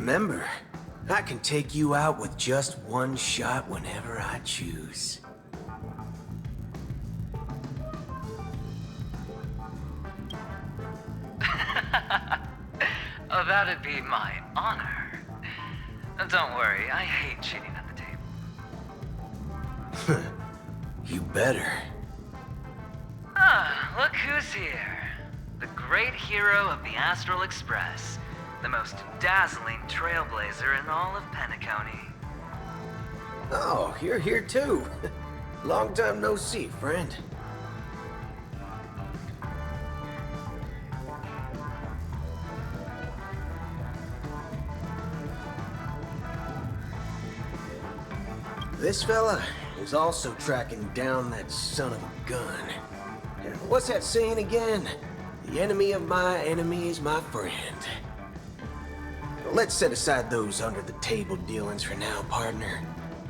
Remember, I can take you out with just one shot whenever I choose. Oh, that'd be my honor. Don't worry, I hate cheating at the table. You better. Ah, look who's here. The great hero of the Astral Express. The most dazzling trailblazer in all of Peniconia. Oh, you're here too. Long time no see, friend. This fella is also tracking down that son of a gun. What's that saying again? The enemy of my enemy is my friend. Let's set aside those under-the-table dealings for now, partner.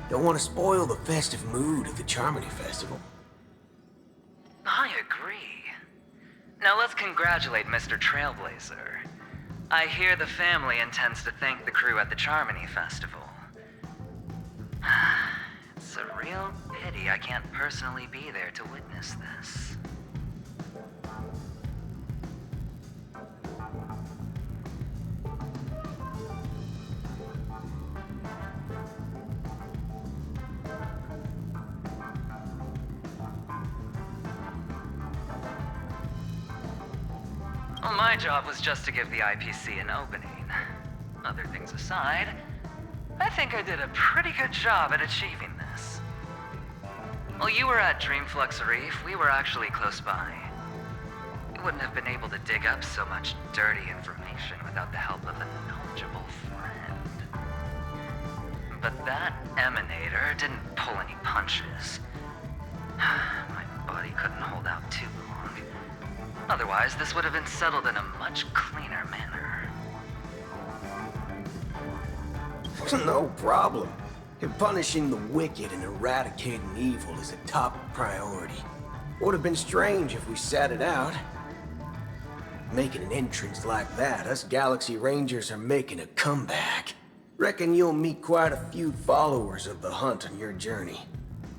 Don't want to spoil the festive mood of the Charmony Festival. I agree. Now let's congratulate Mr. Trailblazer. I hear the family intends to thank the crew at the Charmony Festival. It's a real pity I can't personally be there to witness this. Well, my job was just to give the IPC an opening. Other things aside, I think I did a pretty good job at achieving this. While you were at Dreamflux Reef, we were actually close by. We wouldn't have been able to dig up so much dirty information without the help of a knowledgeable friend. But that emanator didn't pull any punches. My body couldn't hold out too long. Otherwise, this would have been settled in a much cleaner manner. No problem. Punishing the wicked and eradicating evil is a top priority. Would have been strange if we sat it out. Making an entrance like that, us Galaxy Rangers are making a comeback. Reckon you'll meet quite a few followers of the hunt on your journey.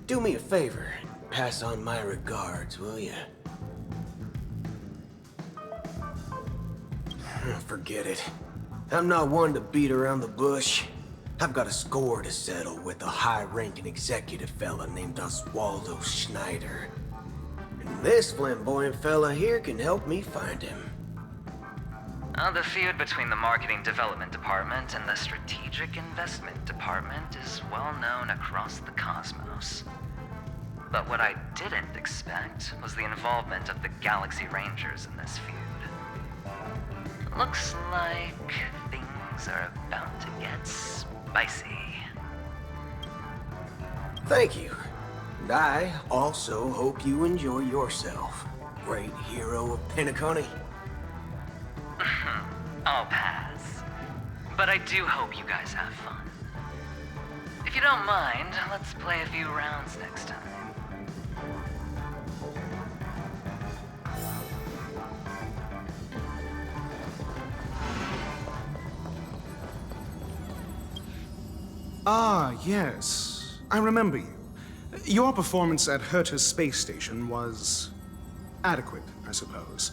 Do me a favor, pass on my regards, will ya? Forget it. I'm not one to beat around the bush. I've got a score to settle with a high-ranking executive fella named Oswaldo Schneider. And this flamboyant fella here can help me find him. The feud between the Marketing Development Department and the Strategic Investment Department is well known across the cosmos. But what I didn't expect was the involvement of the Galaxy Rangers in this feud. Looks like things are about to get spicy. Thank you. And I also hope you enjoy yourself, great hero of Peniconia. I'll pass. But I do hope you guys have fun. If you don't mind, let's play a few rounds next time. Ah, yes. I remember you. Your performance at Herta's space station was adequate, I suppose.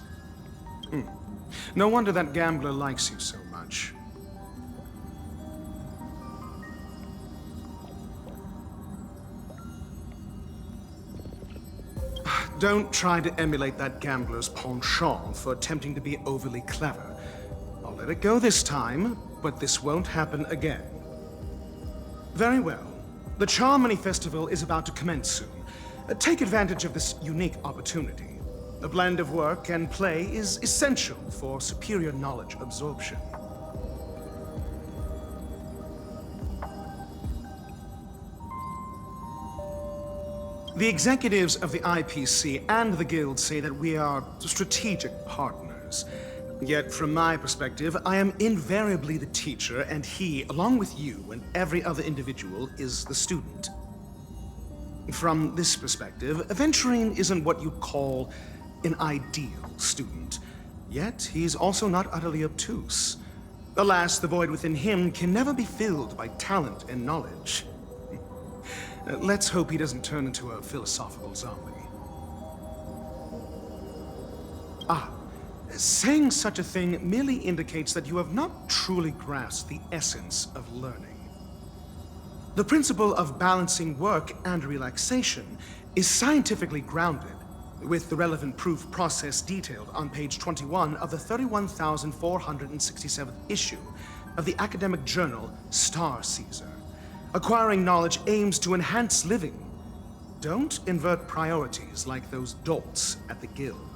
No wonder that gambler likes you so much. Don't try to emulate that gambler's penchant for attempting to be overly clever. I'll let it go this time, but this won't happen again. Very well. The Charmony Festival is about to commence soon. Take advantage of this unique opportunity. A blend of work and play is essential for superior knowledge absorption. The executives of the IPC and the Guild say that we are strategic partners. Yet, from my perspective, I am invariably the teacher, and he, along with you and every other individual, is the student. From this perspective, Aventurine isn't what you'd call an ideal student. Yet, he's also not utterly obtuse. Alas, the void within him can never be filled by talent and knowledge. Let's hope he doesn't turn into a philosophical zombie. Saying such a thing merely indicates that you have not truly grasped the essence of learning. The principle of balancing work and relaxation is scientifically grounded, with the relevant proof process detailed on page 21 of the 31,467th issue of the academic journal Star Caesar. Acquiring knowledge aims to enhance living. Don't invert priorities like those dolts at the guild.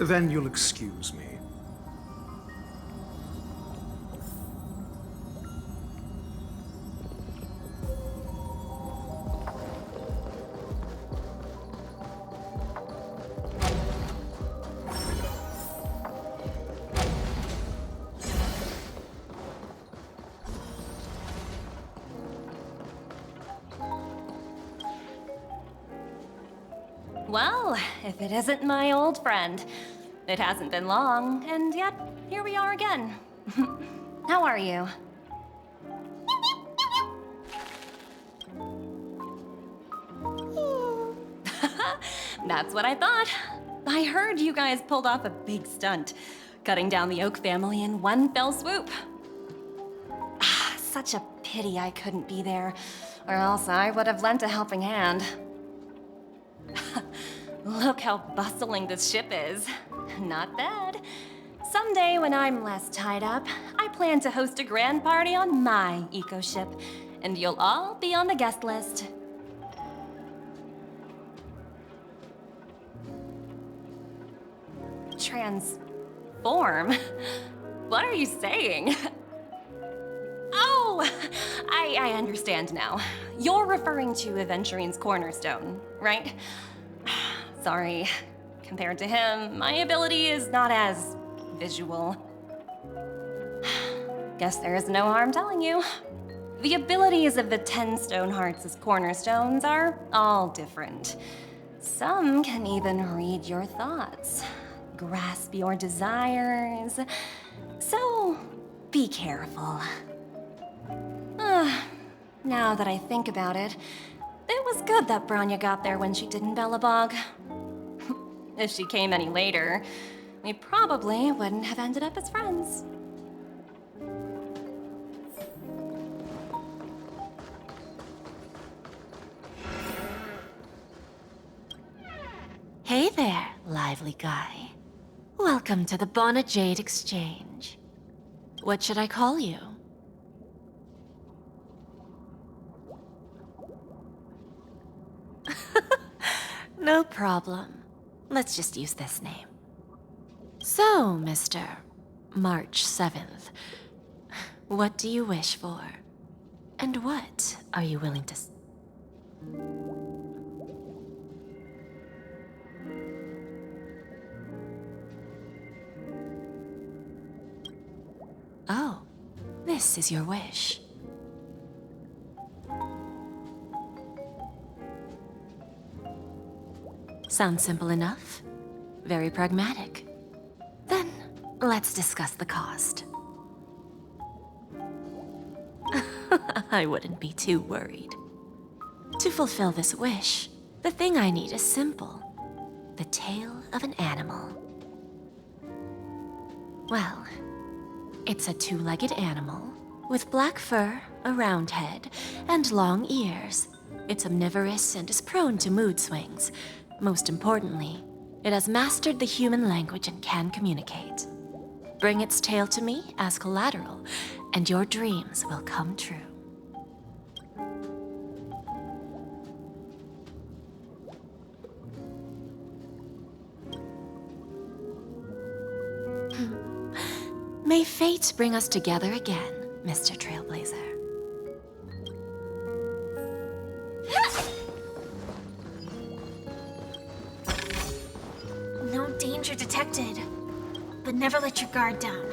Then you'll excuse me. Well, if it isn't my old friend. It hasn't been long, and yet, here we are again. How are you? That's what I thought. I heard you guys pulled off a big stunt, cutting down the Oak family in one fell swoop. Such a pity I couldn't be there, or else I would have lent a helping hand. Look how bustling this ship is. Not bad. Someday when I'm less tied up, I plan to host a grand party on my eco-ship, and you'll all be on the guest list. Transform? What are you saying? Oh, I understand now. You're referring to Aventurine's cornerstone, right? Sorry. Compared to him, my ability is not as visual. Guess there is no harm telling you. The abilities of the 10 Stonehearts as cornerstones are all different. Some can even read your thoughts, grasp your desires. So, be careful. Now that I think about it, it was good that Branya got there when she did in Bellabog. If she came any later, we probably wouldn't have ended up as friends. Hey there, lively guy. Welcome to the Bona Jade Exchange. What should I call you? No problem. Let's just use this name. So, Mr. March 7th, what do you wish for? And what are you willing to... Oh, this is your wish. Sounds simple enough. Very pragmatic. Then, let's discuss the cost. I wouldn't be too worried. To fulfill this wish, the thing I need is simple. The tail of an animal. Well, it's a two-legged animal with black fur, a round head, and long ears. It's omnivorous and is prone to mood swings. Most importantly, it has mastered the human language and can communicate. Bring its tail to me as collateral, and your dreams will come true. May fate bring us together again, Mr. Trailblazer. No danger detected, but never let your guard down.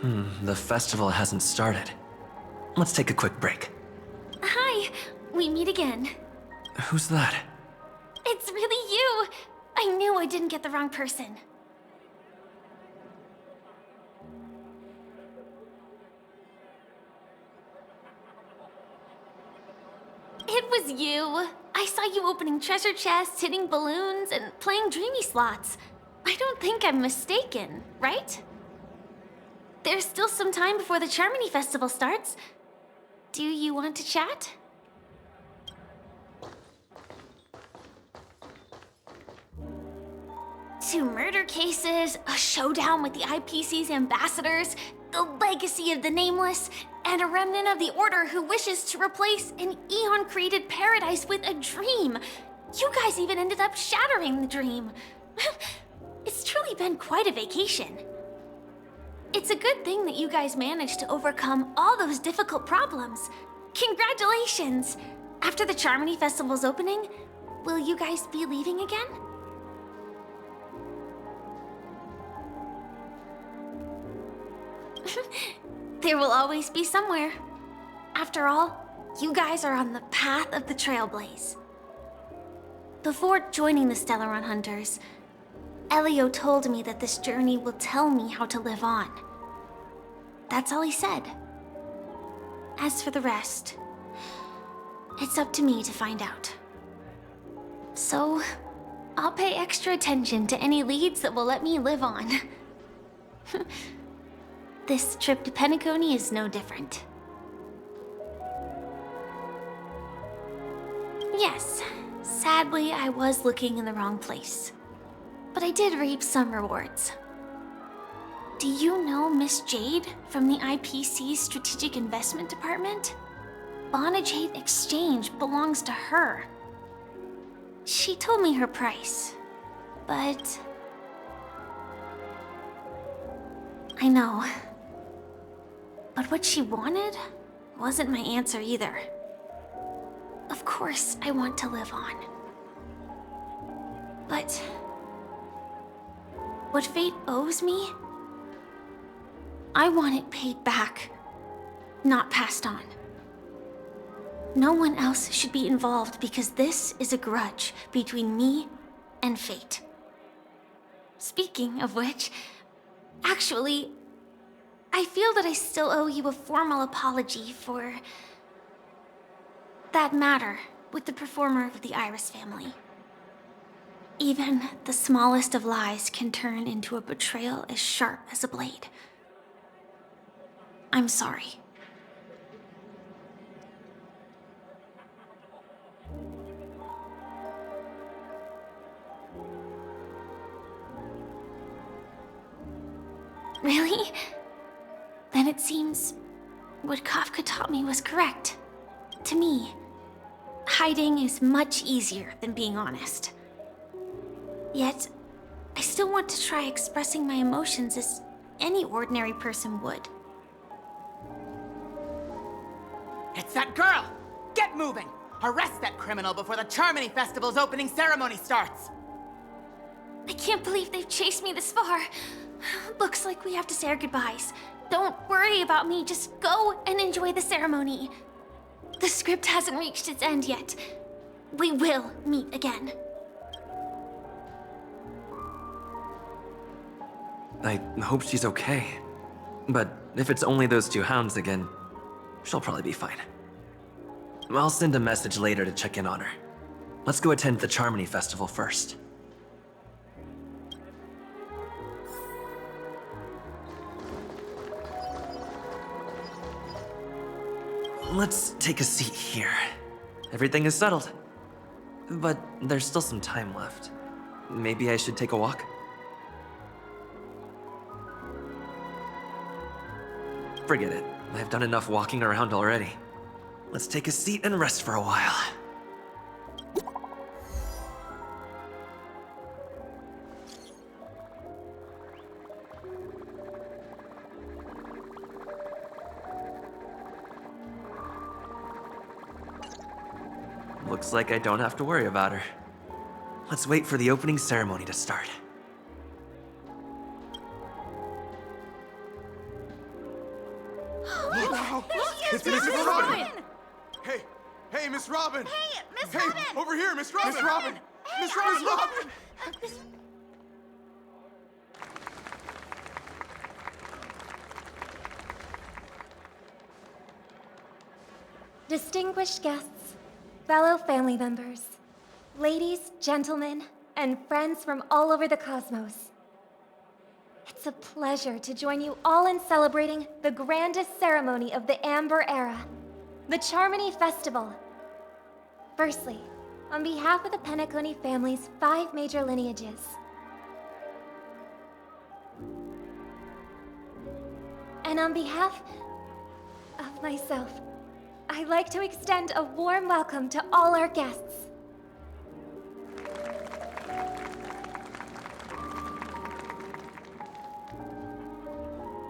The festival hasn't started. Let's take a quick break. Hi, we meet again. Who's that? It's really you! I knew I didn't get the wrong person. It was you. I saw you opening treasure chests, hitting balloons, and playing dreamy slots. I don't think I'm mistaken, right? There's still some time before the Charmony Festival starts. Do you want to chat? Two murder cases, a showdown with the IPC's ambassadors, the legacy of the Nameless, and a remnant of the Order who wishes to replace an Eon-created paradise with a dream. You guys even ended up shattering the dream. It's truly been quite a vacation. It's a good thing that you guys managed to overcome all those difficult problems. Congratulations! After the Charmony Festival's opening, will you guys be leaving again? There will always be somewhere. After all, you guys are on the path of the Trailblaze. Before joining the Stellaron Hunters, Elio told me that this journey will tell me how to live on. That's all he said. As for the rest, it's up to me to find out. So, I'll pay extra attention to any leads that will let me live on. This trip to Peniconia is no different. Yes, sadly I was looking in the wrong place. But I did reap some rewards. Do you know Miss Jade from the IPC's Strategic Investment Department? Bonajade Exchange belongs to her. She told me her price, but... I know. But what she wanted wasn't my answer either. Of course, I want to live on. But... what fate owes me, I want it paid back, not passed on. No one else should be involved because this is a grudge between me and fate. Speaking of which, actually, I feel that I still owe you a formal apology for that matter with the performer of the Iris family. Even the smallest of lies can turn into a betrayal as sharp as a blade. I'm sorry. Really? Then it seems what Kafka taught me was correct. To me, hiding is much easier than being honest. Yet, I still want to try expressing my emotions as any ordinary person would. It's that girl! Get moving! Arrest that criminal before the Charmony Festival's opening ceremony starts! I can't believe they've chased me this far. Looks like we have to say our goodbyes. Don't worry about me, just go and enjoy the ceremony. The script hasn't reached its end yet. We will meet again. I hope she's okay. But if it's only those two hounds again, she'll probably be fine. I'll send a message later to check in on her. Let's go attend the Charmony Festival first. Let's take a seat here. Everything is settled. But there's still some time left. Maybe I should take a walk? Forget it. I've done enough walking around already. Let's take a seat and rest for a while. Looks like I don't have to worry about her. Let's wait for the opening ceremony to start. Wow! It's Miss Miss Robin! Robin! Hey, Miss Robin! Hey, Miss Hey, Robin! over here, Miss Robin! Miss Robin! Hey, Miss Robin, look! Distinguished guests, fellow family members, ladies, gentlemen, and friends from all over the cosmos. It's a pleasure to join you all in celebrating the grandest ceremony of the Amber Era, the Charmony Festival. Firstly, on behalf of the Peniconia family's 5 major lineages, and on behalf of myself, I'd like to extend a warm welcome to all our guests.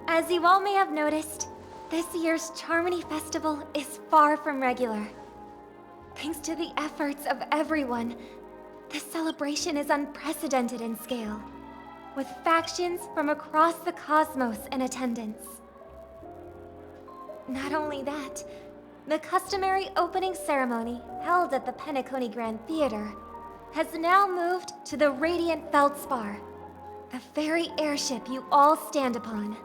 As you all may have noticed, this year's Charmony Festival is far from regular. Thanks to the efforts of everyone, this celebration is unprecedented in scale, with factions from across the cosmos in attendance. Not only that, the customary opening ceremony held at the Peniconia Grand Theater has now moved to the Radiant Feldspar, the very airship you all stand upon.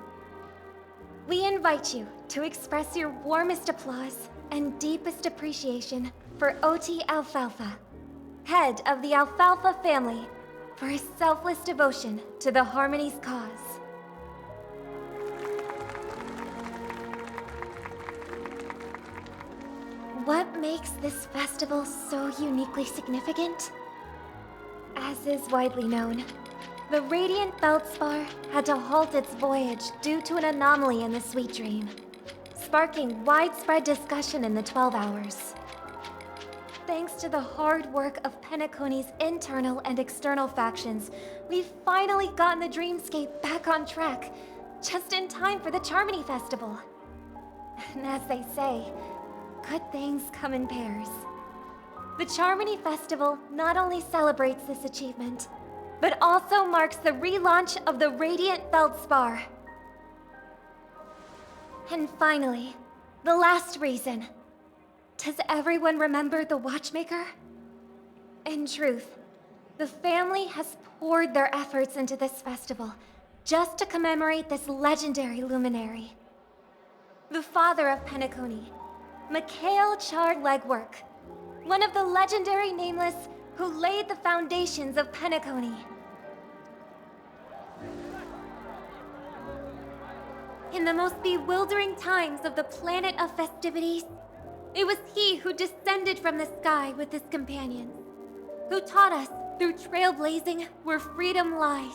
We invite you to express your warmest applause and deepest appreciation for Oti Alfalfa, head of the Alfalfa family, for his selfless devotion to the Harmony's cause. What makes this festival so uniquely significant? As is widely known, the Radiant Feldspar had to halt its voyage due to an anomaly in the Sweet Dream, sparking widespread discussion in the 12 Hours. Thanks to the hard work of Penaconia's internal and external factions, we've finally gotten the dreamscape back on track, just in time for the Charmony Festival. And as they say, good things come in pairs. The Charmony Festival not only celebrates this achievement, but also marks the relaunch of the Radiant Feldspar. And finally, the last reason. Does everyone remember the Watchmaker? In truth, the family has poured their efforts into this festival just to commemorate this legendary luminary. The father of Peniconia, Mikhail Chard Legwork, one of the legendary Nameless who laid the foundations of Peniconia. In the most bewildering times of the planet of festivities, it was he who descended from the sky with his companions, who taught us through trailblazing where freedom lies.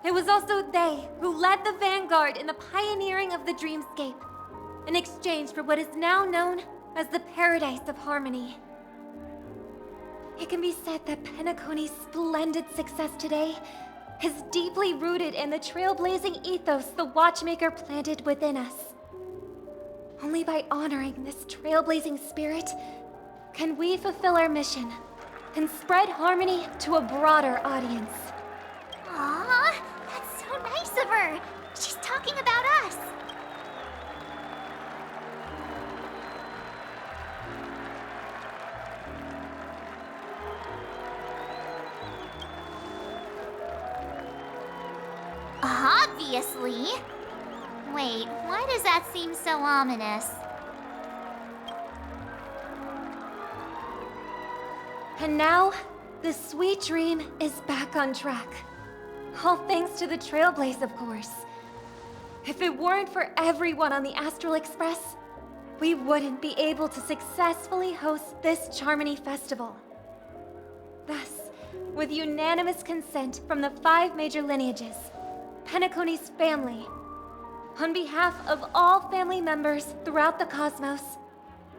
It was also they who led the vanguard in the pioneering of the dreamscape, in exchange for what is now known as the Paradise of Harmony. It can be said that Penaconia's splendid success today is deeply rooted in the trailblazing ethos the Watchmaker planted within us. Only by honoring this trailblazing spirit can we fulfill our mission and spread harmony to a broader audience. Aw, that's so nice of her. She's talking about us. Obviously. Wait, why does that seem so ominous? And now, the Sweet Dream is back on track. All thanks to the Trailblaze, of course. If it weren't for everyone on the Astral Express, we wouldn't be able to successfully host this Charmony Festival. Thus, with unanimous consent from the 5 major lineages, Penaconia's family, on behalf of all family members throughout the cosmos,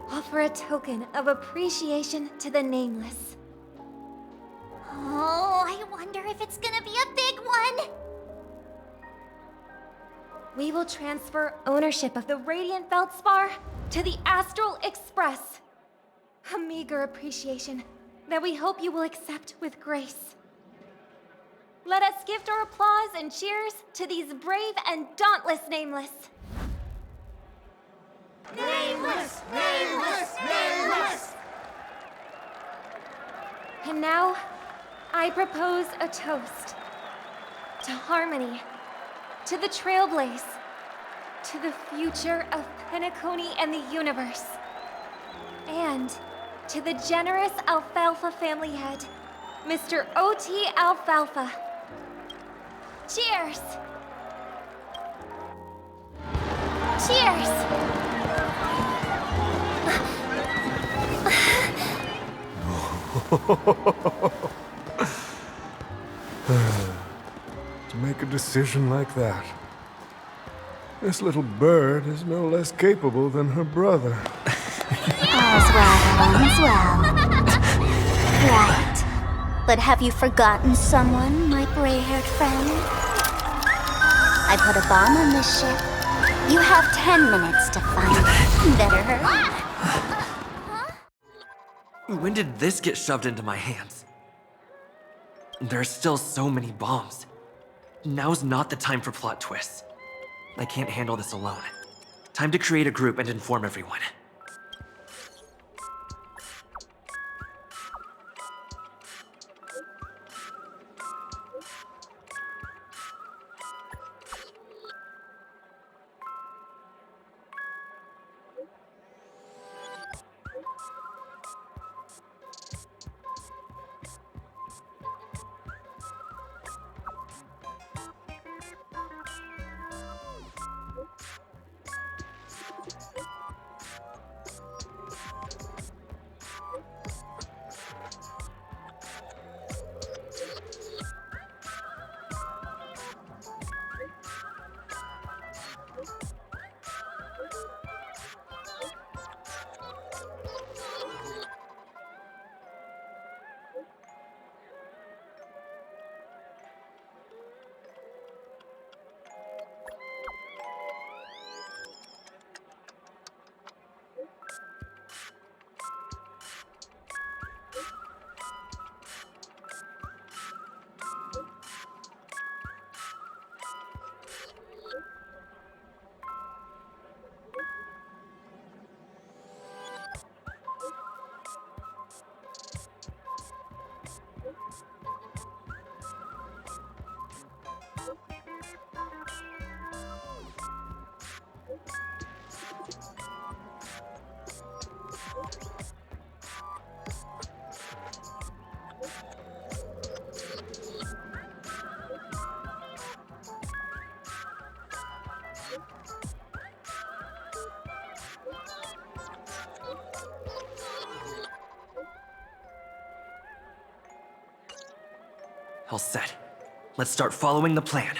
offer a token of appreciation to the Nameless. Oh, I wonder if it's gonna be a big one. We will transfer ownership of the Radiant Feldspar to the Astral Express. A meager appreciation that we hope you will accept with grace. Let us gift our applause and cheers to these brave and dauntless Nameless. Nameless! Nameless! Nameless! And now, I propose a toast. To harmony. To the trailblaze. To the future of Peniconia and the universe. And to the generous Alfalfa family head, Mr. O.T. Alfalfa. Cheers! Cheers! To make a decision like that. This little bird is no less capable than her brother. All's well, all's well. Right. But have you forgotten someone, my gray-haired friend? I put a bomb on this ship. You have 10 minutes to find it. Better hurry. When did this get shoved into my hands? There are still so many bombs. Now's not the time for plot twists. I can't handle this alone. Time to create a group and inform everyone. All set. Let's start following the plan.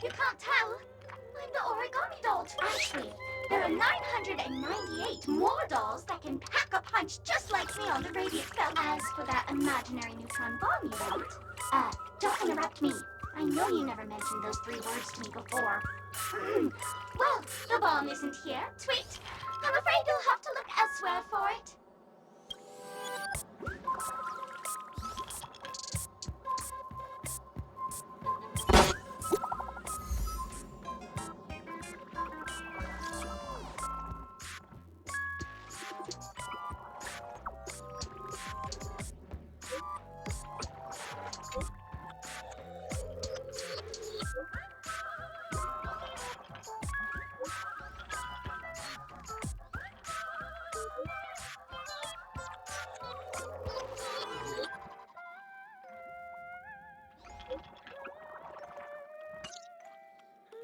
You can't tell? I'm the origami doll. Actually, there are 998 more dolls that can pack a punch just like me on the radius belt. As for that imaginary neutron bomb you want, don't interrupt me. I know you never mentioned those 3 words to me before. Well, the bomb isn't here. Tweet. I'm afraid you'll have to look elsewhere for it.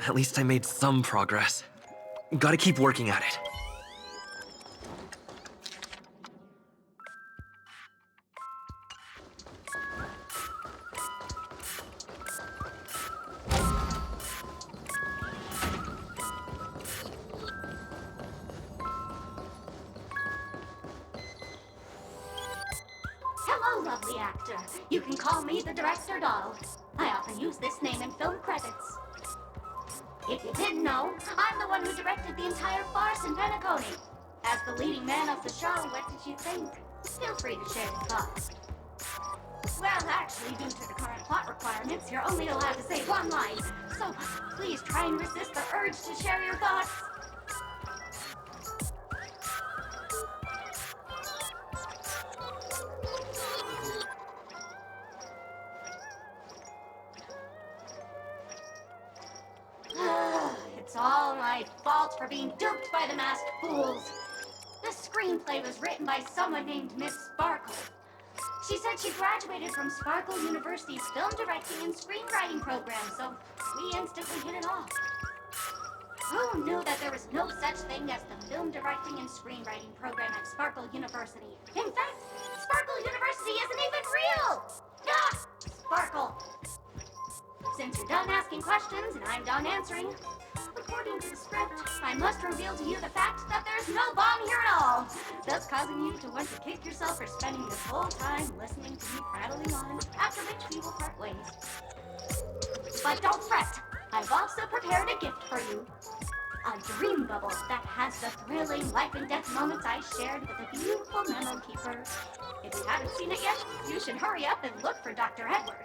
At least I made some progress. Gotta keep working at it. Hello, lovely actor. You can call me the Director Doll. I often use this name in film credits. If you didn't know, I'm the one who directed the entire farce in Peniconia. As the leading man of the show, what did you think? Feel free to share your thoughts. Well, actually, due to the current plot requirements, you're only allowed to say one line. So please try and resist the urge to share your thoughts. It's all my fault for being duped by the masked fools. The screenplay was written by someone named Miss Sparkle. She said she graduated from Sparkle University's film directing and screenwriting program, so we instantly hit it off. Who knew that there was no such thing as the film directing and screenwriting program at Sparkle University? In fact, Sparkle University isn't even real! Ah! Sparkle! Since you're done asking questions and I'm done answering, according to the script, I must reveal to you the fact that there's no bomb here at all, thus causing you to want to kick yourself for spending this whole time listening to me prattling on, after which we will part ways. But don't fret, I've also prepared a gift for you. A dream bubble that has the thrilling life and death moments I shared with a beautiful memo keeper. If you haven't seen it yet, you should hurry up and look for Dr. Edward.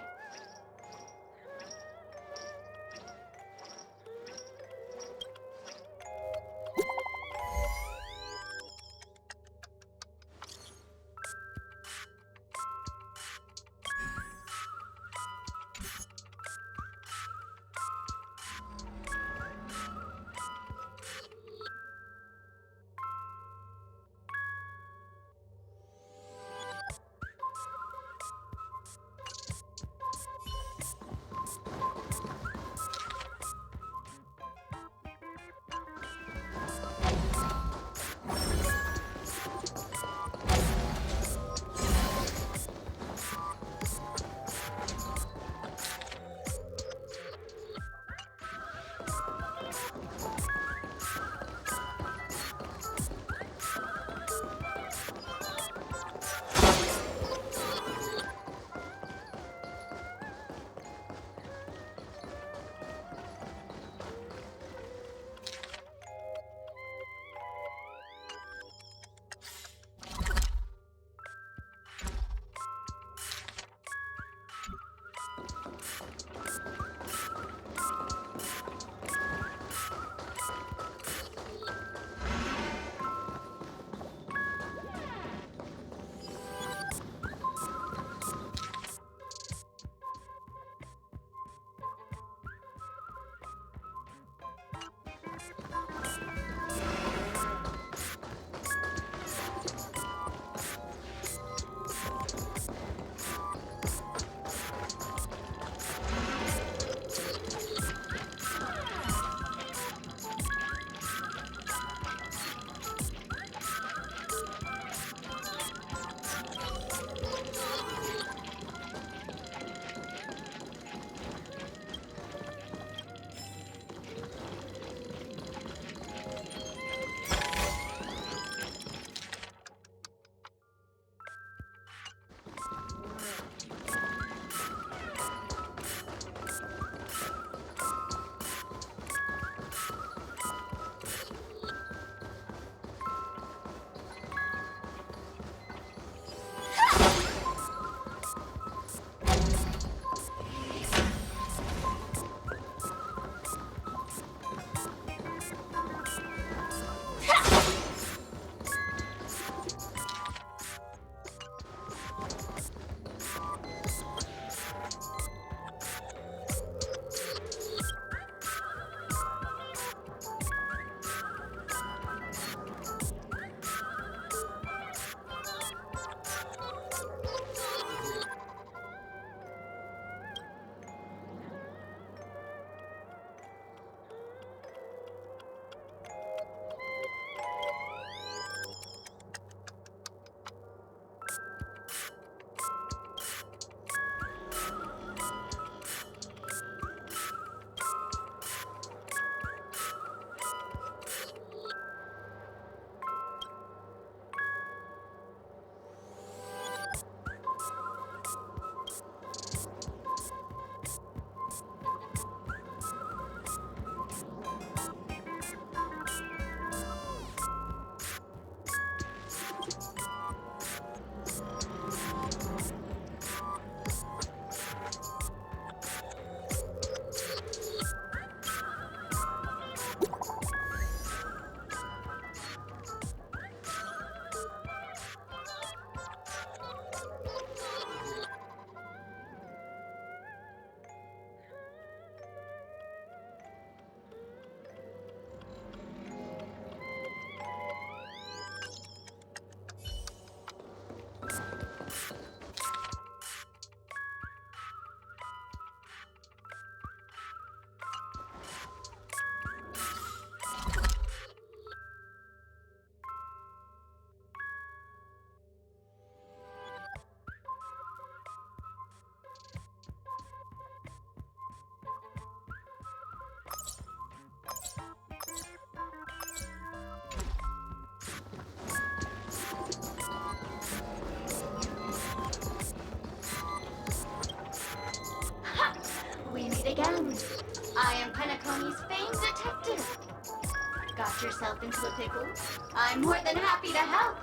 got yourself into a pickle, I'm more than happy to help.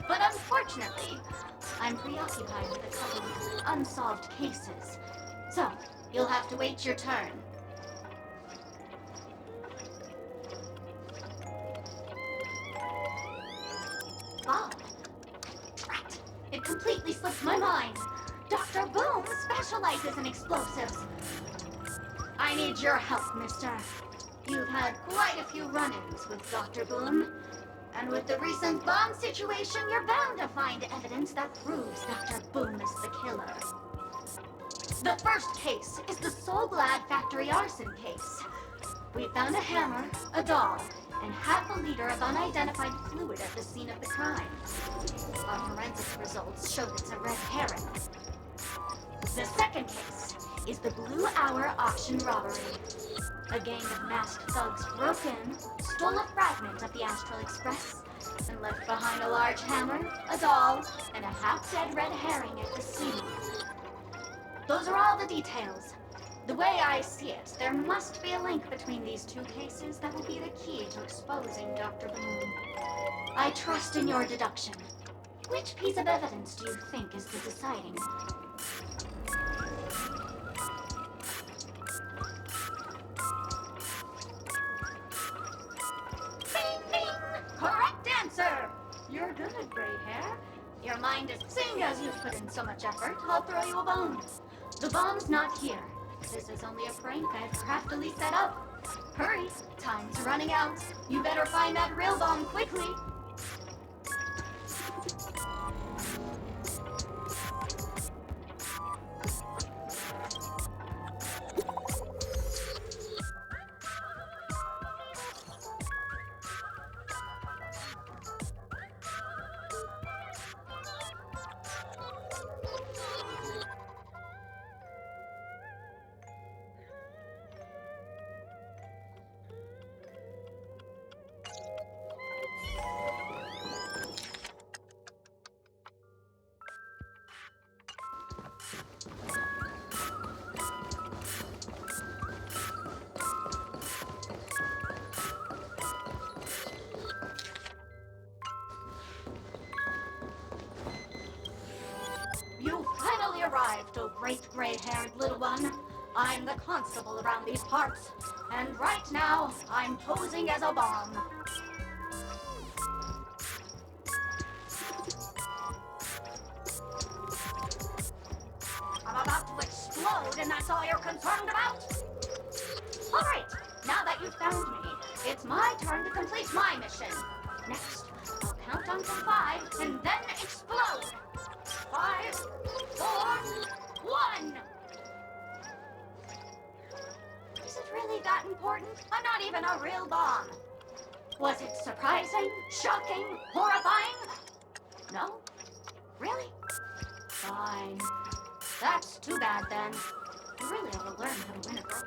But unfortunately, I'm preoccupied with a couple of unsolved cases. So, you'll have to wait your turn. Bob. Drat. It completely slipped my mind. Dr. Boom specializes in explosives. I need your help, mister. You've had quite a few run-ins with Dr. Boom. And with the recent bomb situation, you're bound to find evidence that proves Dr. Boom is the killer. The first case is the Soul Glad factory arson case. We found a hammer, a doll, and half a liter of unidentified fluid at the scene of the crime. Our forensics results show it's a red herring. The second case is the Blue Hour auction robbery. A gang of masked thugs broke in, stole a fragment of the Astral Express, and left behind a large hammer, a doll, and a half-dead red herring at the scene. Those are all the details. The way I see it, there must be a link between these two cases that will be the key to exposing Dr. Boom. I trust in your deduction. Which piece of evidence do you think is the deciding one? Bing, bing! Correct answer! You're good, gray hair. Your mind is seeing as you've put in so much effort, I'll throw you a bone. The bomb's not here. This is only a prank I've craftily set up. Hurry, time's running out. You better find that real bomb quickly. You finally arrived, oh great gray-haired little one. I'm the constable around these parts, and right now, I'm posing as a bomb. I'm about to explode, and that's all you're concerned about? Alright, now that you've found me, it's my turn to complete my mission. Next, I'll count on from 5, and then explode. 5, 4, 1! Is it really that important? I'm not even a real bomb. Was it surprising, shocking, horrifying? No? Really? Fine. That's too bad then. You really ought to learn how to win a girl.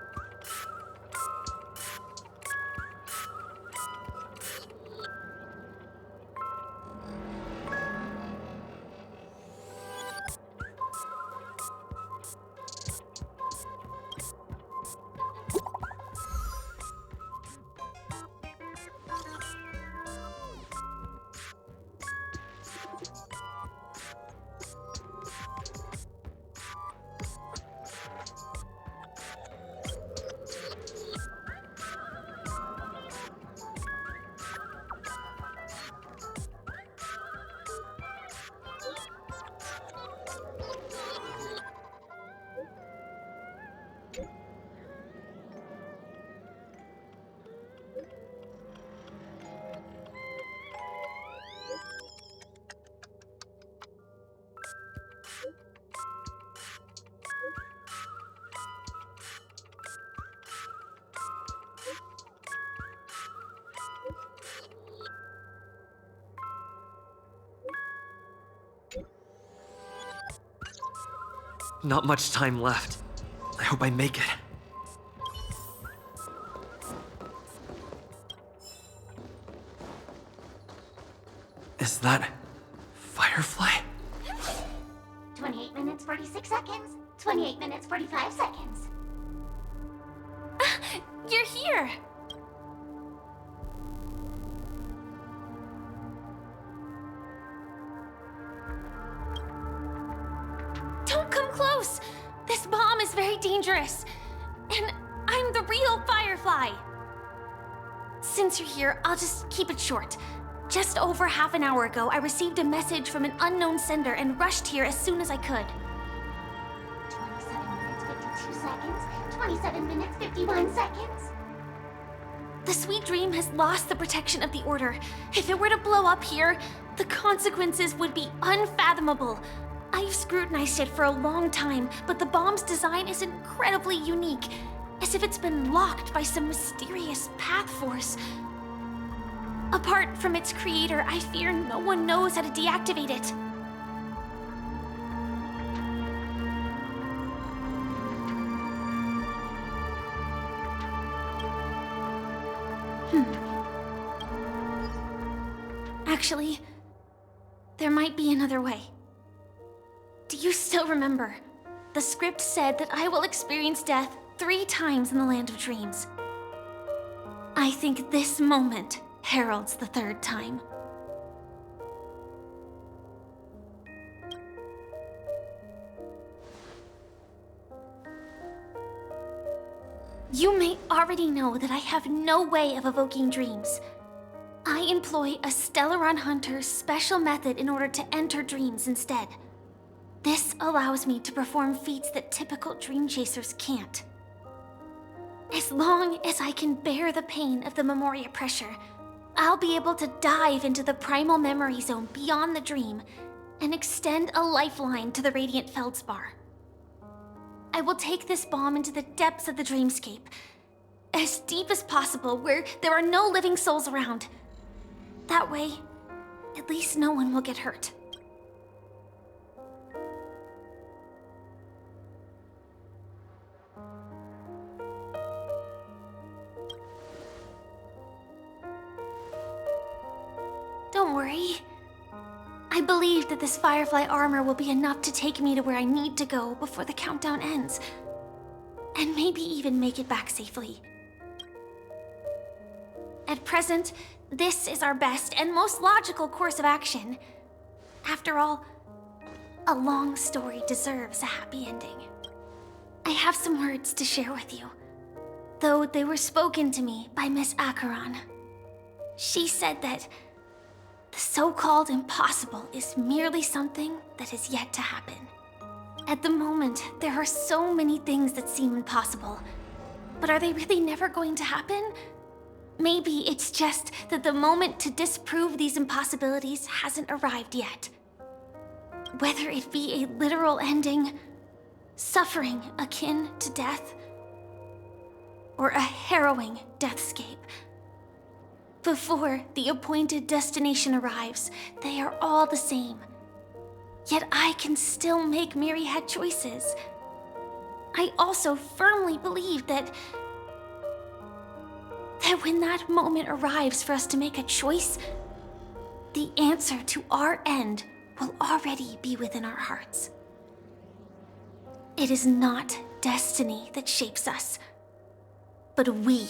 Not much time left. I hope I make it. Is that Firefly? 28 minutes, 46 seconds. 28 minutes, 45 seconds. You're here! very dangerous. And I'm the real Firefly. Since you're here, I'll just keep it short. Just over half an hour ago, I received a message from an unknown sender and rushed here as soon as I could. 27 minutes, 52 seconds. 27 minutes, 51 seconds. The Sweet Dream has lost the protection of the Order. If it were to blow up here, the consequences would be unfathomable. I've scrutinized it for a long time, but the bomb's design is incredibly unique, as if it's been locked by some mysterious path force. Apart from its creator, I fear no one knows how to deactivate it. Actually, there might be another way. Do you still remember? The script said that I will experience death 3 times in the Land of Dreams. I think this moment heralds the 3rd time. You may already know that I have no way of evoking dreams. I employ a Stellaron Hunter's special method in order to enter dreams instead. This allows me to perform feats that typical dream chasers can't. As long as I can bear the pain of the Memoria pressure, I'll be able to dive into the primal memory zone beyond the dream and extend a lifeline to the Radiant Feldspar. I will take this bomb into the depths of the dreamscape, as deep as possible where there are no living souls around. That way, at least no one will get hurt. Don't worry. I believe that this Firefly armor will be enough to take me to where I need to go before the countdown ends. And maybe even make it back safely. At present, this is our best and most logical course of action. After all, a long story deserves a happy ending. I have some words to share with you, though they were spoken to me by Miss Acheron. She said that the so-called impossible is merely something that is yet to happen. At the moment, there are so many things that seem impossible, but are they really never going to happen? Maybe it's just that the moment to disprove these impossibilities hasn't arrived yet. Whether it be a literal ending, suffering akin to death, or a harrowing deathscape. Before the appointed destination arrives, they are all the same. Yet I can still make myriad choices. I also firmly believe that when that moment arrives for us to make a choice, the answer to our end will already be within our hearts. It is not destiny that shapes us, but we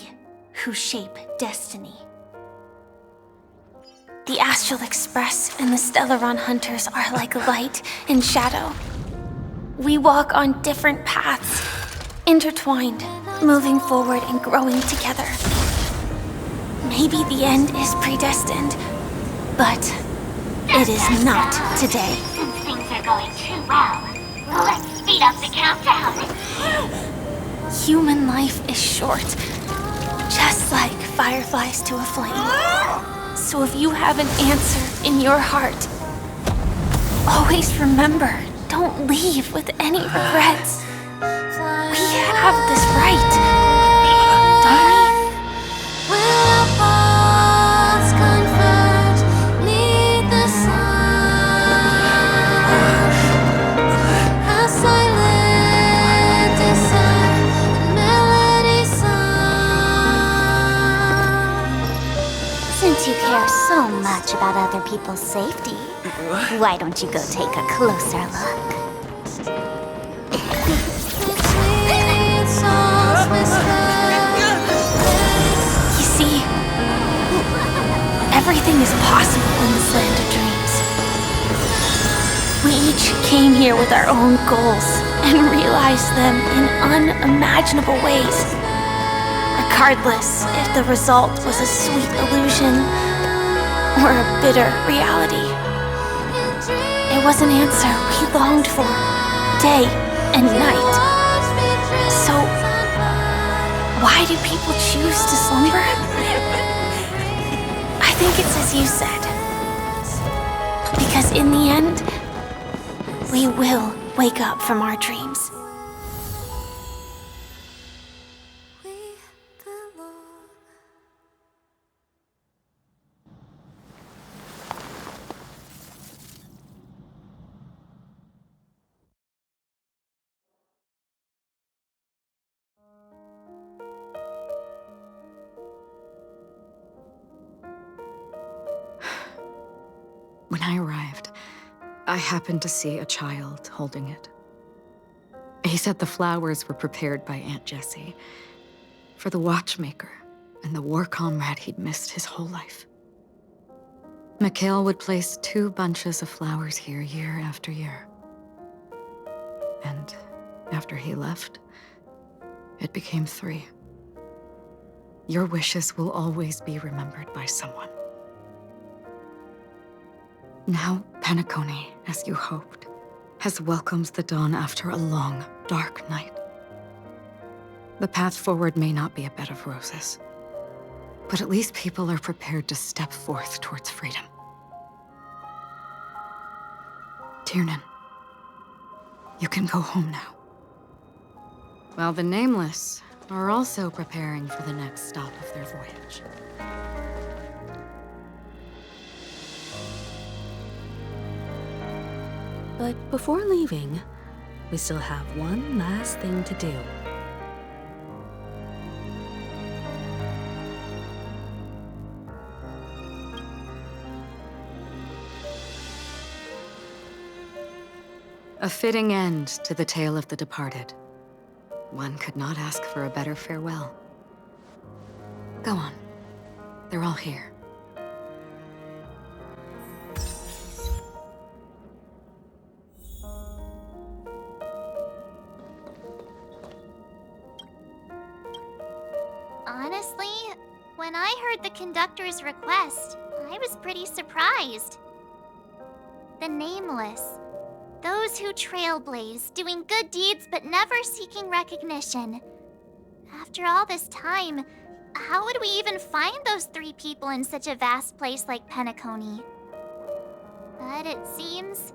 who shape destiny. The Astral Express and the Stellaron Hunters are like light and shadow. We walk on different paths, intertwined, moving forward and growing together. Maybe the end is predestined, but it is not today. Since things are going too well, let's speed up the countdown. Human life is short, just like fireflies to a flame. So if you have an answer in your heart, always remember, don't leave with any regrets. We have this right, don't we? Since you care so much about other people's safety, why don't you go take a closer look? You see, everything is possible in this land of dreams. We each came here with our own goals and realize them in unimaginable ways. Regardless if the result was a sweet illusion or a bitter reality. It was an answer we longed for, day and night. So, why do people choose to slumber? I think it's as you said. Because in the end, we will wake up from our dreams. When I arrived, I happened to see a child holding it. He said the flowers were prepared by Aunt Jessie for the watchmaker and the war comrade he'd missed his whole life. Mikhail would place 2 bunches of flowers here year after year. And after he left, it became 3. Your wishes will always be remembered by someone. Now, Peniconia, as you hoped, has welcomed the dawn after a long, dark night. The path forward may not be a bed of roses, but at least people are prepared to step forth towards freedom. Tiernan, you can go home now. While the Nameless are also preparing for the next stop of their voyage. But before leaving, we still have one last thing to do. A fitting end to the tale of the departed. One could not ask for a better farewell. Go on. They're all here. Honestly, when I heard the conductor's request, I was pretty surprised. The Nameless. Those who trailblaze, doing good deeds but never seeking recognition. After all this time, how would we even find those 3 people in such a vast place like Peniconia? But it seems,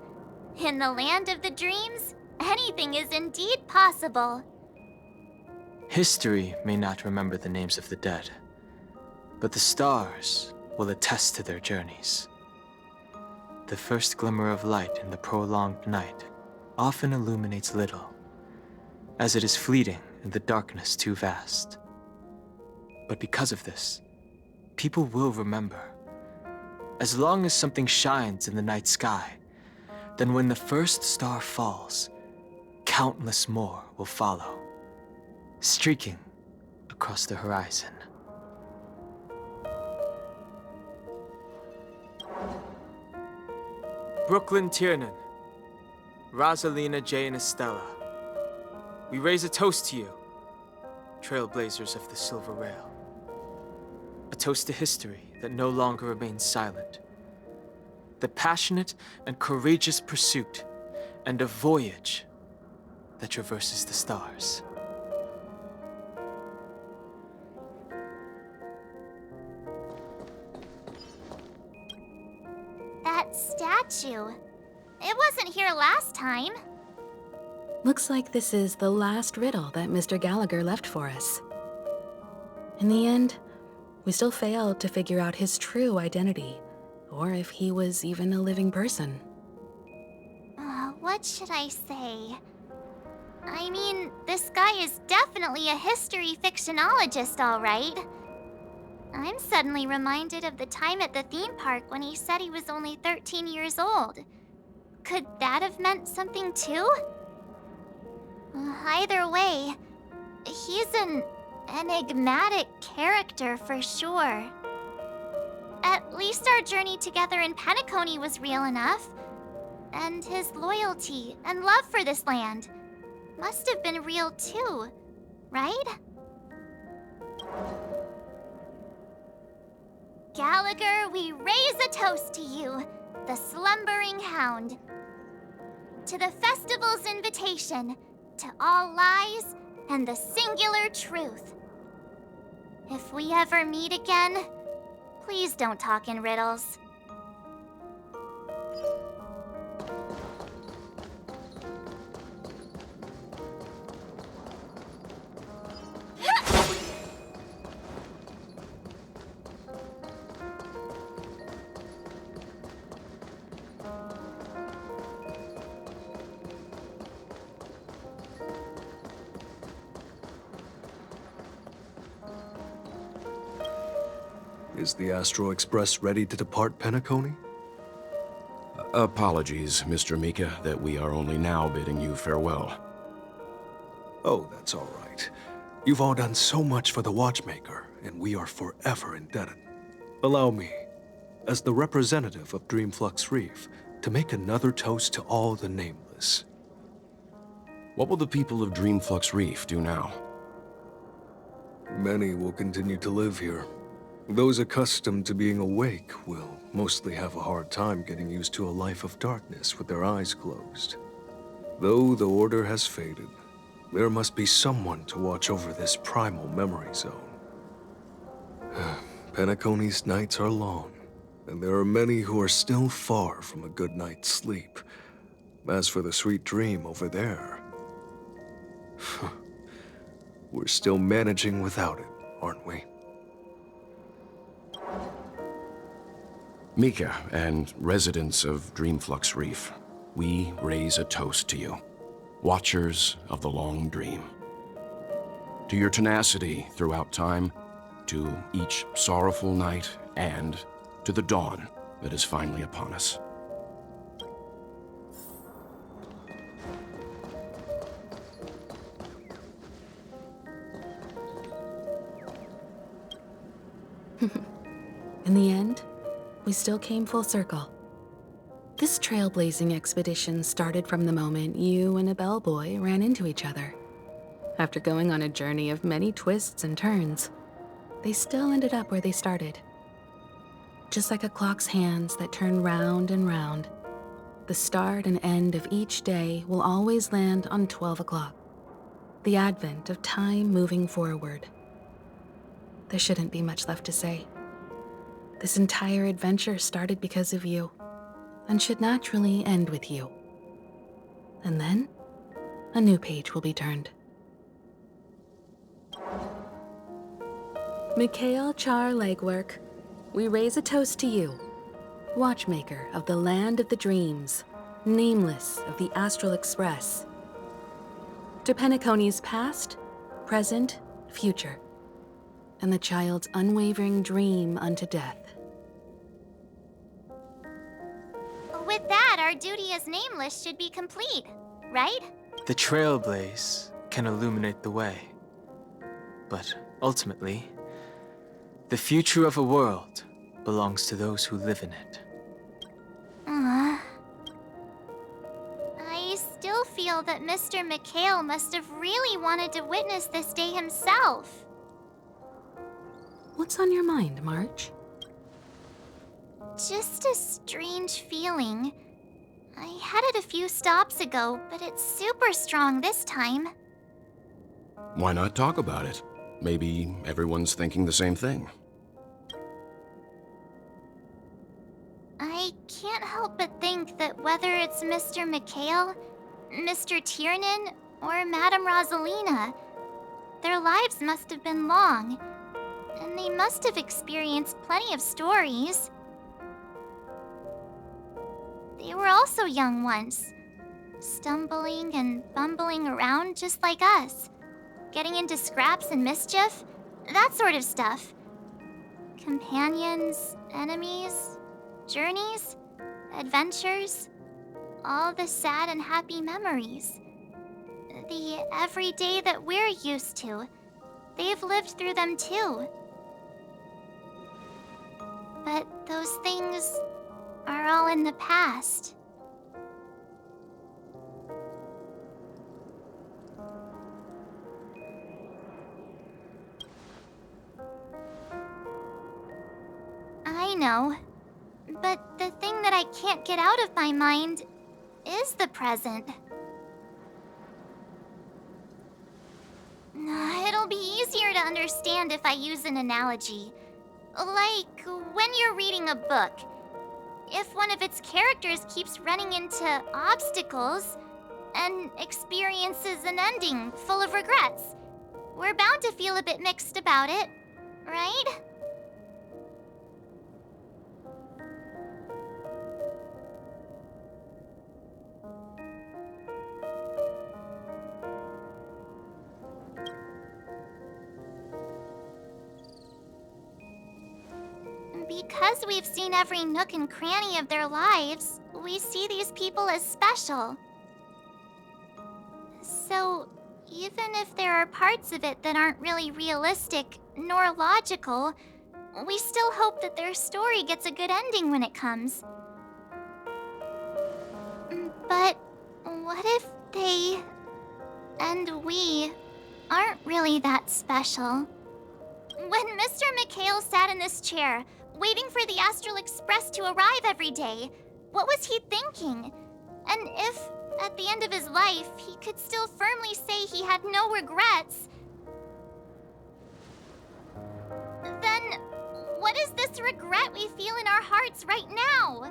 in the land of the dreams, anything is indeed possible. History may not remember the names of the dead, but the stars will attest to their journeys. The first glimmer of light in the prolonged night often illuminates little, as it is fleeting in the darkness too vast. But because of this, people will remember. As long as something shines in the night sky, then when the first star falls, countless more will follow, streaking across the horizon. Brooklyn Tiernan, Rosalina J. and Estella, we raise a toast to you, trailblazers of the Silver Rail. A toast to history that no longer remains silent. The passionate and courageous pursuit, and a voyage that traverses the stars. That statue. It wasn't here last time. Looks like this is the last riddle that Mr. Gallagher left for us. In the end, we still failed to figure out his true identity, or if he was even a living person. What should I say? I mean, this guy is definitely a history fictionologist, all right. I'm suddenly reminded of the time at the theme park when he said he was only 13 years old. Could that have meant something too? Either way, he's an enigmatic character for sure. At least our journey together in Peniconia was real enough. And his loyalty and love for this land. must have been real too, right? Gallagher, we raise a toast to you, the slumbering hound. To the festival's invitation, to all lies and the singular truth. If we ever meet again, please don't talk in riddles. Is the Astro Express ready to depart Peniconia? Apologies, Mr. Mika, that we are only now bidding you farewell. Oh, that's all right. You've all done so much for the Watchmaker, and we are forever indebted. Allow me, as the representative of Dreamflux Reef, to make another toast to all the nameless. What will the people of Dreamflux Reef do now? Many will continue to live here. Those accustomed to being awake will mostly have a hard time getting used to a life of darkness with their eyes closed. Though the order has faded, there must be someone to watch over this primal memory zone. Penaconi's nights are long, and there are many who are still far from a good night's sleep. As for the sweet dream over there, we're still managing without it, aren't we? Mika and residents of Dreamflux Reef, we raise a toast to you, watchers of the long dream. To your tenacity throughout time, to each sorrowful night, and to the dawn that is finally upon us. In the end, we still came full circle. This trailblazing expedition started from the moment you and a bellboy ran into each other. After going on a journey of many twists and turns, they still ended up where they started. Just like a clock's hands that turn round and round, the start and end of each day will always land on 12 o'clock, the advent of time moving forward. There shouldn't be much left to say. This entire adventure started because of you, and should naturally end with you. And then, a new page will be turned. Mikhail Char Legwork, we raise a toast to you, watchmaker of the land of the dreams, nameless of the Astral Express. To Penaconia's past, present, future, and the child's unwavering dream unto death. With that, our duty as nameless should be complete, right? The trailblaze can illuminate the way. But ultimately, the future of a world belongs to those who live in it. I still feel that Mr. Mikhail must have really wanted to witness this day himself. What's on your mind, March? Just a strange feeling. I had it a few stops ago, but it's super strong this time. Why not talk about it? Maybe everyone's thinking the same thing. I can't help but think that whether it's Mr. Mikhail, Mr. Tiernan, or Madame Rosalina, their lives must have been long, and they must have experienced plenty of stories. They were also young once, stumbling and bumbling around just like us, getting into scraps and mischief, that sort of stuff. Companions, enemies, journeys, adventures, all the sad and happy memories. The everyday that we're used to, they've lived through them too. But those things are all in the past. I know. But the thing that I can't get out of my mind is the present. It'll be easier to understand if I use an analogy. Like when you're reading a book. If one of its characters keeps running into obstacles and experiences an ending full of regrets, we're bound to feel a bit mixed about it, right? Because we've seen every nook and cranny of their lives, we see these people as special. So, even if there are parts of it that aren't really realistic nor logical, we still hope that their story gets a good ending when it comes. But what if they and we aren't really that special? When Mr. McHale sat in this chair, waiting for the Astral Express to arrive every day, what was he thinking? And if, at the end of his life, he could still firmly say he had no regrets, then what is this regret we feel in our hearts right now?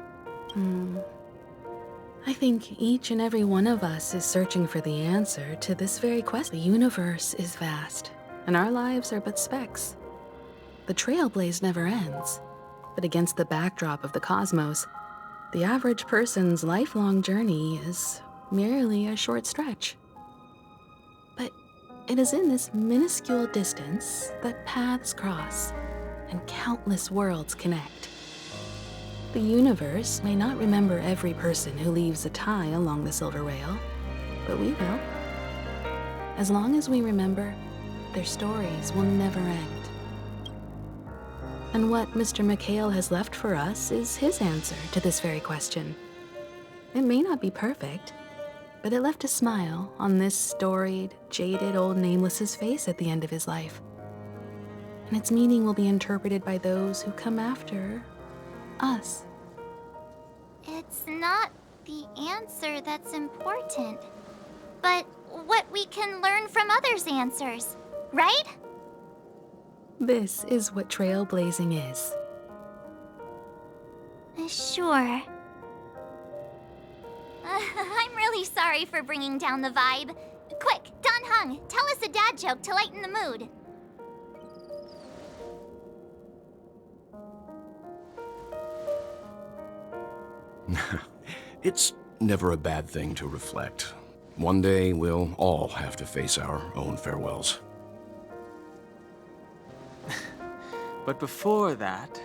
I think each and every one of us is searching for the answer to this very question. The universe is vast, and our lives are but specks. The trailblaze never ends, but against the backdrop of the cosmos, the average person's lifelong journey is merely a short stretch. But it is in this minuscule distance that paths cross and countless worlds connect. The universe may not remember every person who leaves a tie along the Silver Rail, but we will. As long as we remember, their stories will never end. And what Mr. McHale has left for us is his answer to this very question. It may not be perfect, but it left a smile on this storied, jaded old Nameless's face at the end of his life. And its meaning will be interpreted by those who come after us. It's not the answer that's important, but what we can learn from others' answers, right? This is what trailblazing is. Sure. I'm really sorry for bringing down the vibe. Quick, Don Hung, tell us a dad joke to lighten the mood. It's never a bad thing to reflect. One day, we'll all have to face our own farewells. But before that,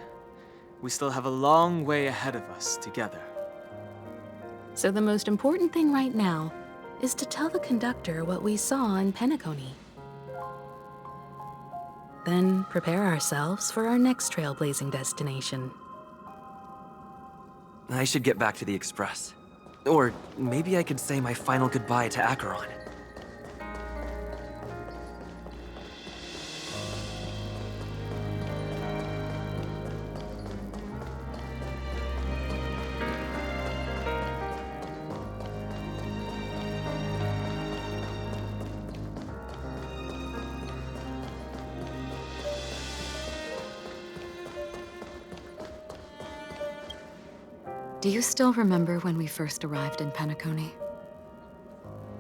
we still have a long way ahead of us together. So the most important thing right now is to tell the conductor what we saw in Peniconia. Then prepare ourselves for our next trailblazing destination. I should get back to the Express. Or maybe I could say my final goodbye to Acheron. Do you still remember when we first arrived in Peniconia?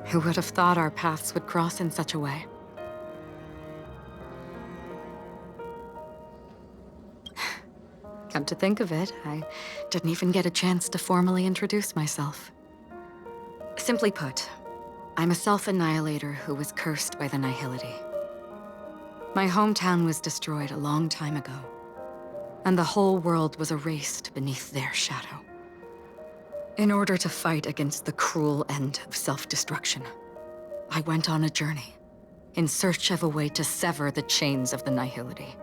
Who would have thought our paths would cross in such a way? Come to think of it, I didn't even get a chance to formally introduce myself. Simply put, I'm a self-annihilator who was cursed by the Nihility. My hometown was destroyed a long time ago, and the whole world was erased beneath their shadow. In order to fight against the cruel end of self-destruction, I went on a journey in search of a way to sever the chains of the Nihility.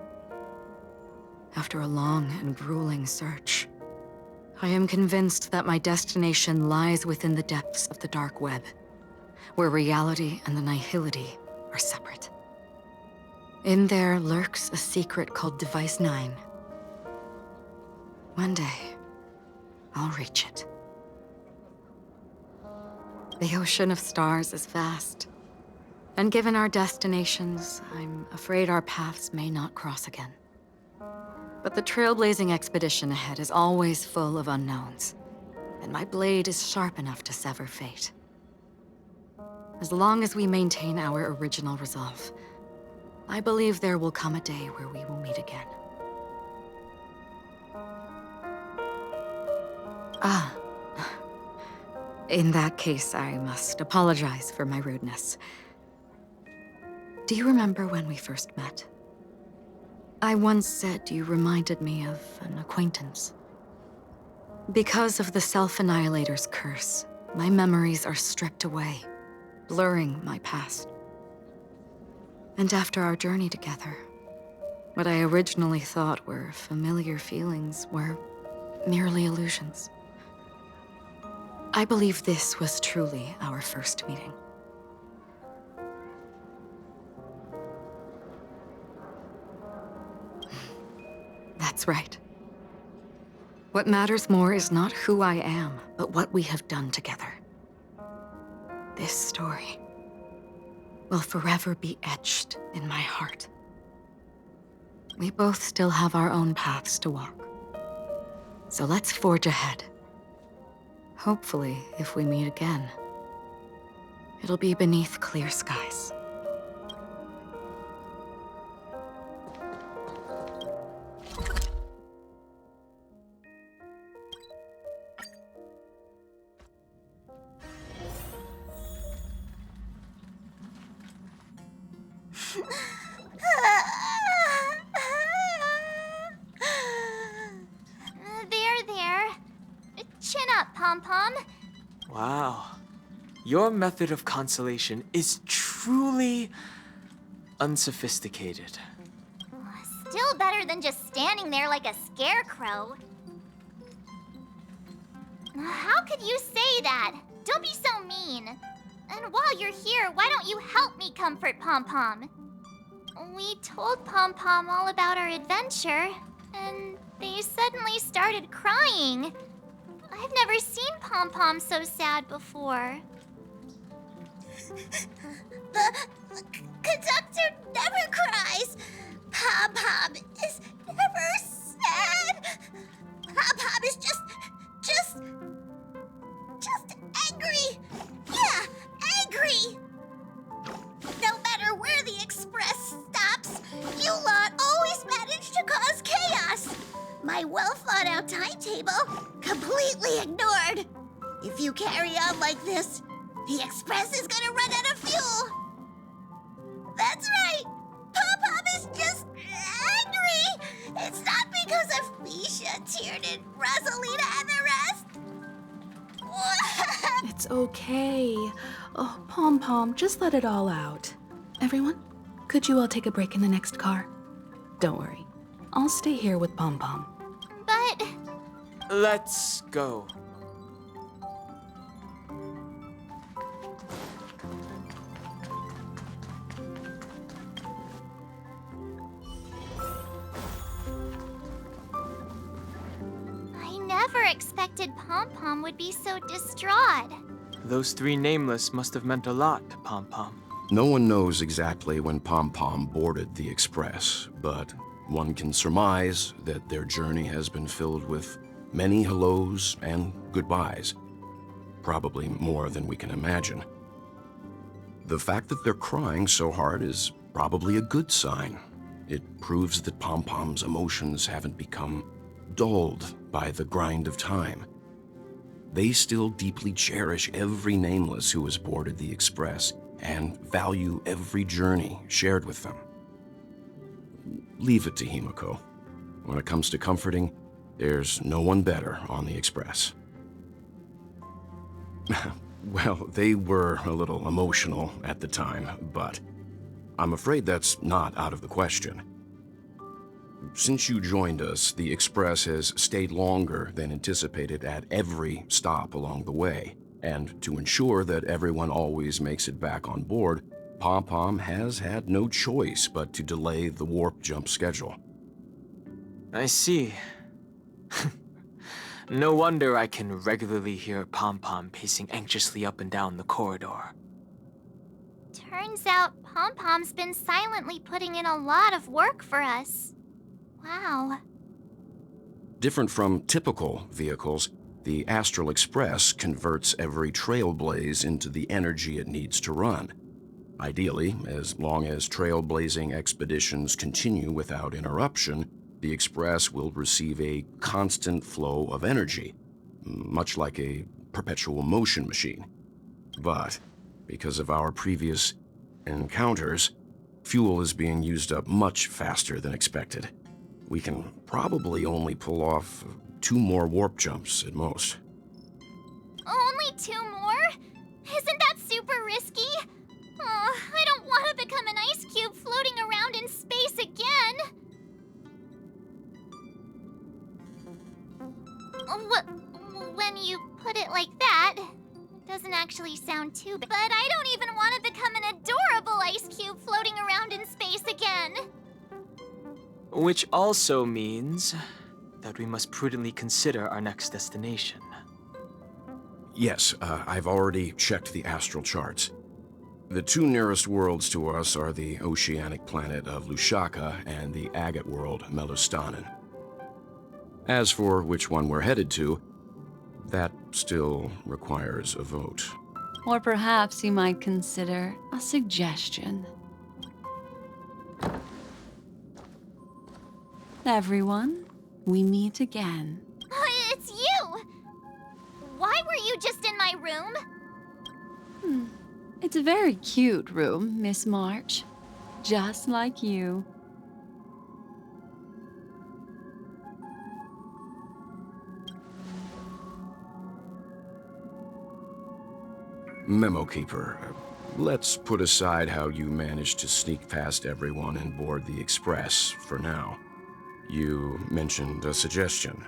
After a long and grueling search, I am convinced that my destination lies within the depths of the dark web, where reality and the Nihility are separate. In there lurks a secret called Device 9. One day, I'll reach it. The ocean of stars is vast, and given our destinations, I'm afraid our paths may not cross again. But the trailblazing expedition ahead is always full of unknowns, and my blade is sharp enough to sever fate. As long as we maintain our original resolve, I believe there will come a day where we will meet again. Ah. In that case, I must apologize for my rudeness. Do you remember when we first met? I once said you reminded me of an acquaintance. Because of the Self-Annihilator's curse, my memories are stripped away, blurring my past. And after our journey together, what I originally thought were familiar feelings were merely illusions. I believe this was truly our first meeting. That's right. What matters more is not who I am, but what we have done together. This story will forever be etched in my heart. We both still have our own paths to walk. So let's forge ahead. Hopefully, if we meet again, it'll be beneath clear skies. There. Chin up, Pom-Pom. Wow. Your method of consolation is truly unsophisticated. Still better than just standing there like a scarecrow. How could you say that? Don't be so mean. And while you're here, why don't you help me comfort Pom-Pom? We told Pom-Pom all about our adventure, and they suddenly started crying. I've never seen Pom-Pom so sad before. The conductor never cries. Pom-Pom is never sad. Pom-Pom is just angry. Yeah, angry. No matter where the express stops, you lot always manage to cause chaos. My well-thought-out timetable completely ignored. If you carry on like this, the express is gonna run out of fuel. That's right. Pom-Pom is just angry. It's not because of Misha, Tiernan, Rosalina, and the rest. It's okay. Oh, Pom-Pom, just let it all out. Everyone, could you all take a break in the next car? Don't worry. I'll stay here with Pom-Pom. But... Let's go. I never expected Pom-Pom would be so distraught. Those three nameless must have meant a lot to Pom-Pom. No one knows exactly when Pom-Pom boarded the Express, but one can surmise that their journey has been filled with many hellos and goodbyes. Probably more than we can imagine. The fact that they're crying so hard is probably a good sign. It proves that Pom-Pom's emotions haven't become dulled by the grind of time. They still deeply cherish every nameless who has boarded the Express and value every journey shared with them. Leave it to Himiko. When it comes to comforting, there's no one better on the Express. Well, they were a little emotional at the time, but I'm afraid that's not out of the question. Since you joined us, the Express has stayed longer than anticipated at every stop along the way. And to ensure that everyone always makes it back on board, Pom-Pom has had no choice but to delay the warp jump schedule. I see. No wonder I can regularly hear Pom-Pom pacing anxiously up and down the corridor. Turns out Pom-Pom's been silently putting in a lot of work for us. Wow. Different from typical vehicles, the Astral Express converts every trailblaze into the energy it needs to run. Ideally, as long as trailblazing expeditions continue without interruption, the Express will receive a constant flow of energy, much like a perpetual motion machine. But, because of our previous encounters, fuel is being used up much faster than expected. We can probably only pull off 2 more warp jumps at most. Only 2 more? Isn't that super risky? Oh, I don't want to become an ice cube floating around in space again. When you put it like that, it doesn't actually sound too bad. But I don't even want to become an adorable ice cube floating around in space again. Which also means that we must prudently consider our next destination. Yes, I've already checked the astral charts. The 2 nearest worlds to us are the oceanic planet of Lushaka and the agate world, Melostanen. As for which one we're headed to, that still requires a vote. Or perhaps you might consider a suggestion. Everyone, we meet again. It's you! Why were you just in my room? It's a very cute room, Miss March. Just like you. Memo Keeper, let's put aside how you managed to sneak past everyone and board the Express for now. You mentioned a suggestion.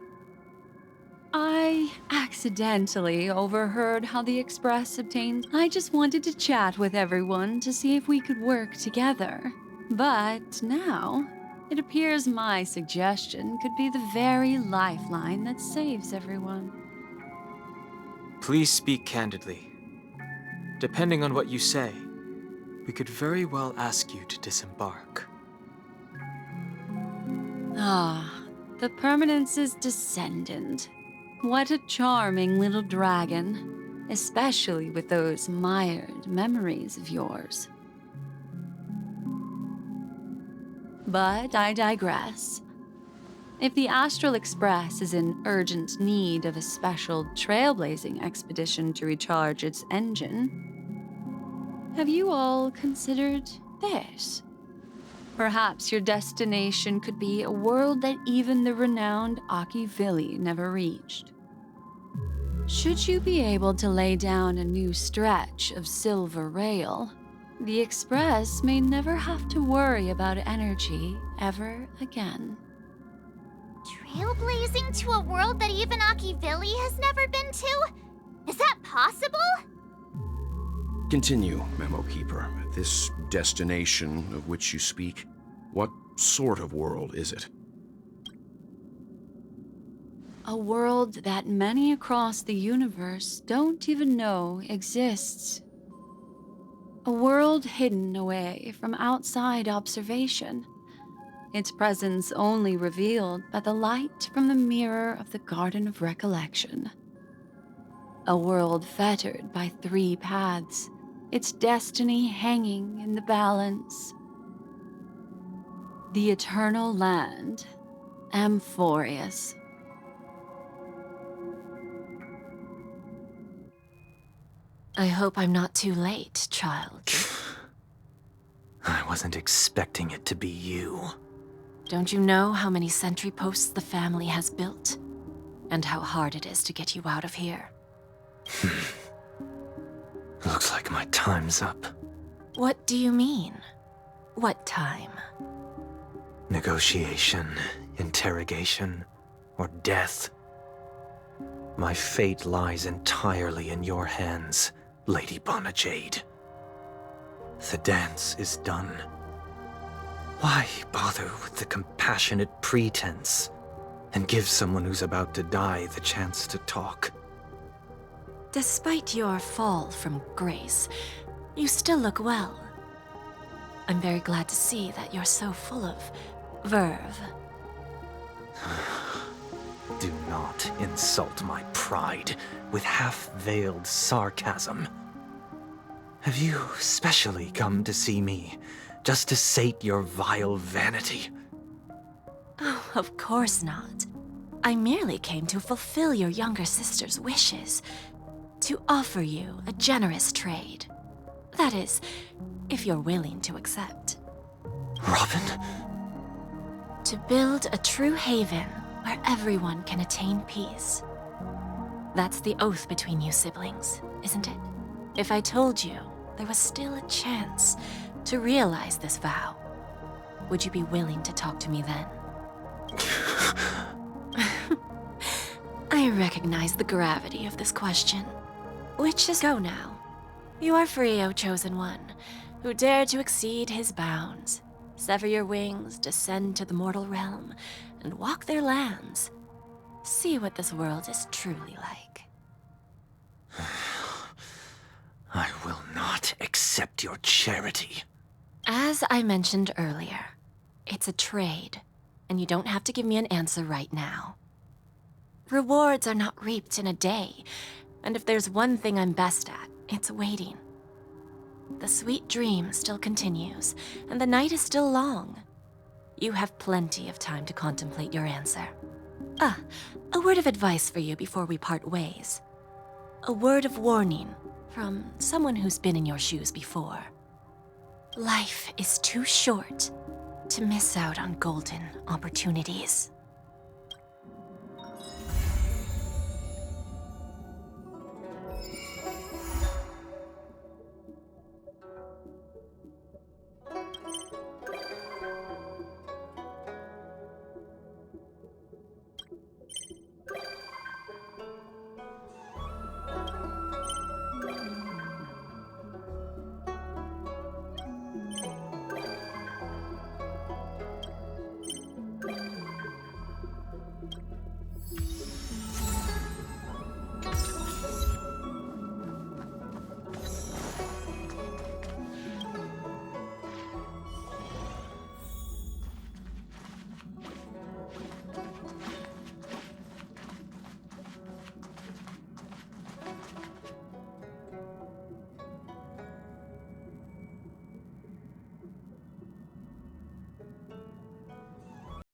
I accidentally overheard how the Express obtained. I just wanted to chat with everyone to see if we could work together. But now, it appears my suggestion could be the very lifeline that saves everyone. Please speak candidly. Depending on what you say, we could very well ask you to disembark. Ah, the Permanence's descendant. What a charming little dragon, especially with those mired memories of yours. But I digress. If the Astral Express is in urgent need of a special trailblazing expedition to recharge its engine, have you all considered this? Perhaps your destination could be a world that even the renowned Akivili never reached. Should you be able to lay down a new stretch of silver rail, the Express may never have to worry about energy ever again. Trailblazing to a world that even Akivili has never been to? Is that possible? Continue, Memo Keeper. This destination of which you speak, what sort of world is it? A world that many across the universe don't even know exists. A world hidden away from outside observation. Its presence only revealed by the light from the mirror of the Garden of Recollection. A world fettered by 3 paths, its destiny hanging in the balance. The eternal land, Amphorius. I hope I'm not too late, child. I wasn't expecting it to be you. Don't you know how many sentry posts the family has built? And how hard it is to get you out of here? Looks like my time's up. What do you mean? What time? Negotiation, interrogation, or death. My fate lies entirely in your hands, Lady Bonajade. The dance is done. Why bother with the compassionate pretense? and give someone who's about to die the chance to talk. Despite your fall from grace, you still look well. I'm very glad to see that you're so full of verve. Do not insult my pride with half-veiled sarcasm. Have you specially come to see me just to sate your vile vanity? Oh, of course not. I merely came to fulfill your younger sister's wishes, to offer you a generous trade. That is, if you're willing to accept. Robin? To build a true haven where everyone can attain peace. That's the oath between you siblings, isn't it? If I told you there was still a chance to realize this vow, would you be willing to talk to me then? I recognize the gravity of this question. Which is go now. You are free, O Chosen One, who dare to exceed his bounds. Sever your wings, descend to the mortal realm, and walk their lands. See what this world is truly like. I will not accept your charity. As I mentioned earlier, it's a trade, and you don't have to give me an answer right now. Rewards are not reaped in a day, and if there's one thing I'm best at, it's waiting. The sweet dream still continues, and the night is still long. You have plenty of time to contemplate your answer. A word of advice for you before we part ways. A word of warning from someone who's been in your shoes before. Life is too short to miss out on golden opportunities.